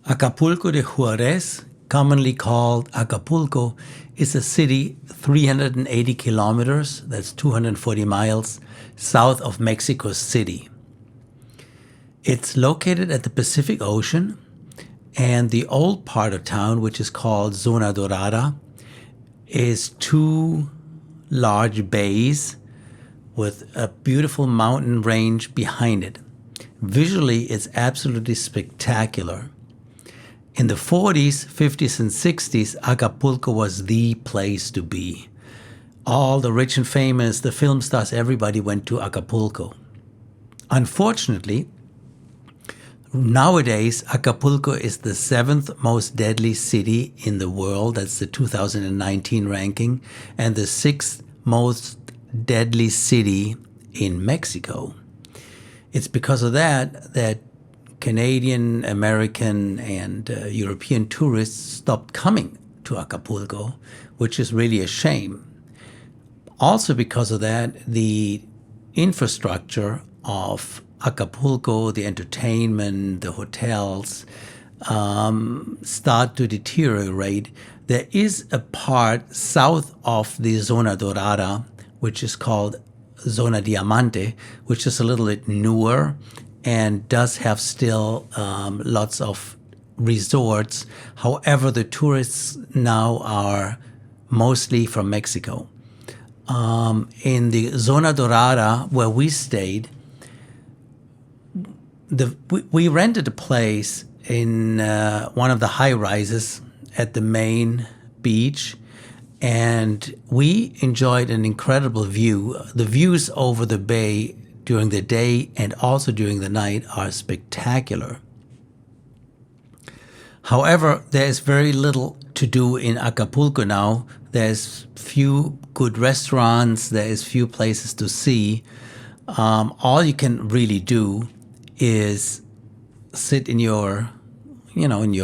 Acapulco de Juarez, commonly called Acapulco, is a city 380 kilometers, that's 240 miles, south of Mexico City. It's located at the Pacific Ocean, and the old part of town, which is called Zona Dorada, is two large bays with a beautiful mountain range behind it. Visually, it's absolutely spectacular. In the 40s, 50s, and 60s, Acapulco was the place to be. All the rich and famous, the film stars, everybody went to Acapulco. Unfortunately, nowadays, Acapulco is the seventh most deadly city in the world. That's the 2019 ranking, and the sixth most deadly city in Mexico. It's because of that Canadian, American, and European tourists stopped coming to Acapulco, which is really a shame. Also because of that, the infrastructure of Acapulco, the entertainment, the hotels, start to deteriorate. There is a part south of the Zona Dorada, which is called Zona Diamante, which is a little bit newer and does have still lots of resorts. However, the tourists now are mostly from Mexico. In the Zona Dorada, where we stayed, we rented a place in one of the high rises at the main beach, and we enjoyed an incredible view. The views over the bay during the day and also during the night are spectacular. However, there is very little to do in Acapulco now. There's few good restaurants, there is few places to see. All you can really do is sit in your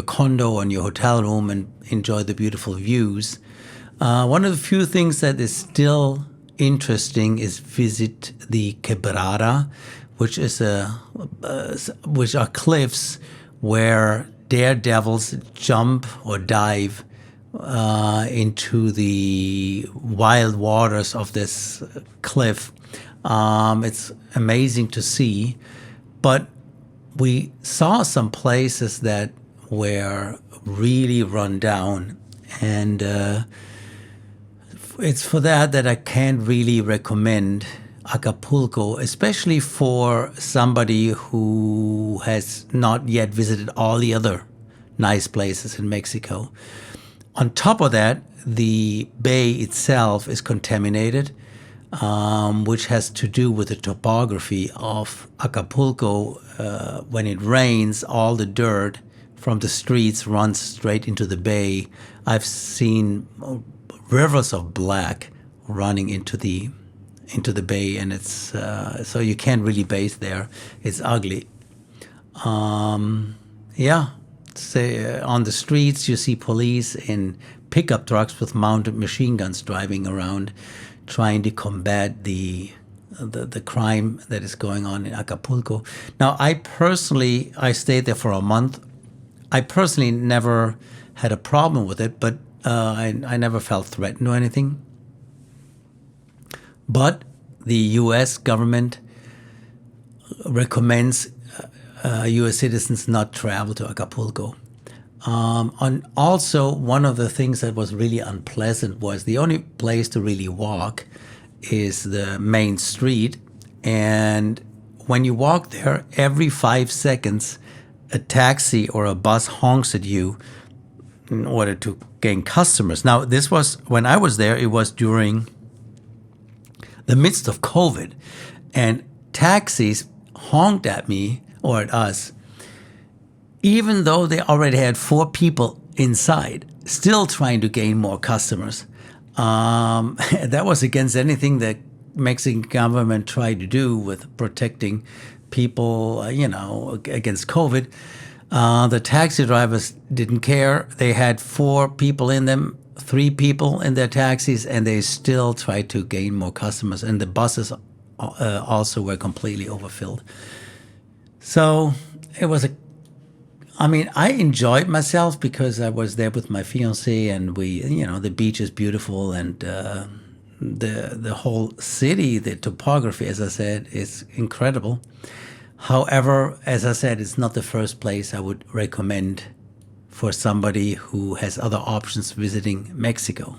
condo or in your hotel room and enjoy the beautiful views. One of the few things that is still interesting is visit the quebrada, which are cliffs where daredevils jump or dive into the wild waters of this cliff. It's amazing to see, but we saw some places that were really run down, and it's for that I can't really recommend Acapulco, especially for somebody who has not yet visited all the other nice places in Mexico. On top of that, the bay itself is contaminated, which has to do with the topography of Acapulco. When it rains, all the dirt from the streets runs straight into the bay. I've seen rivers of black running into the bay, and it's so you can't really bathe there. It's ugly. On the streets you see police in pickup trucks with mounted machine guns driving around, trying to combat the crime that is going on in Acapulco. Now, I stayed there for a month. I personally never had a problem with it, but I never felt threatened or anything. But the U.S. government recommends U.S. citizens not travel to Acapulco. And also, one of the things that was really unpleasant was the only place to really walk is the main street. And when you walk there, every 5 seconds, a taxi or a bus honks at you in order to gain customers. Now, this was, when I was there, it was during the midst of COVID, and taxis honked at me or at us, even though they already had 4 people inside, still trying to gain more customers. That was against anything that Mexican government tried to do with protecting people, against COVID. The taxi drivers didn't care. They had 4 people in them, 3 people in their taxis, and they still tried to gain more customers. And the buses also were completely overfilled. So it was I mean, I enjoyed myself because I was there with my fiance, and the beach is beautiful, and the whole city, the topography, as I said, is incredible. However, as I said, it's not the first place I would recommend for somebody who has other options visiting Mexico.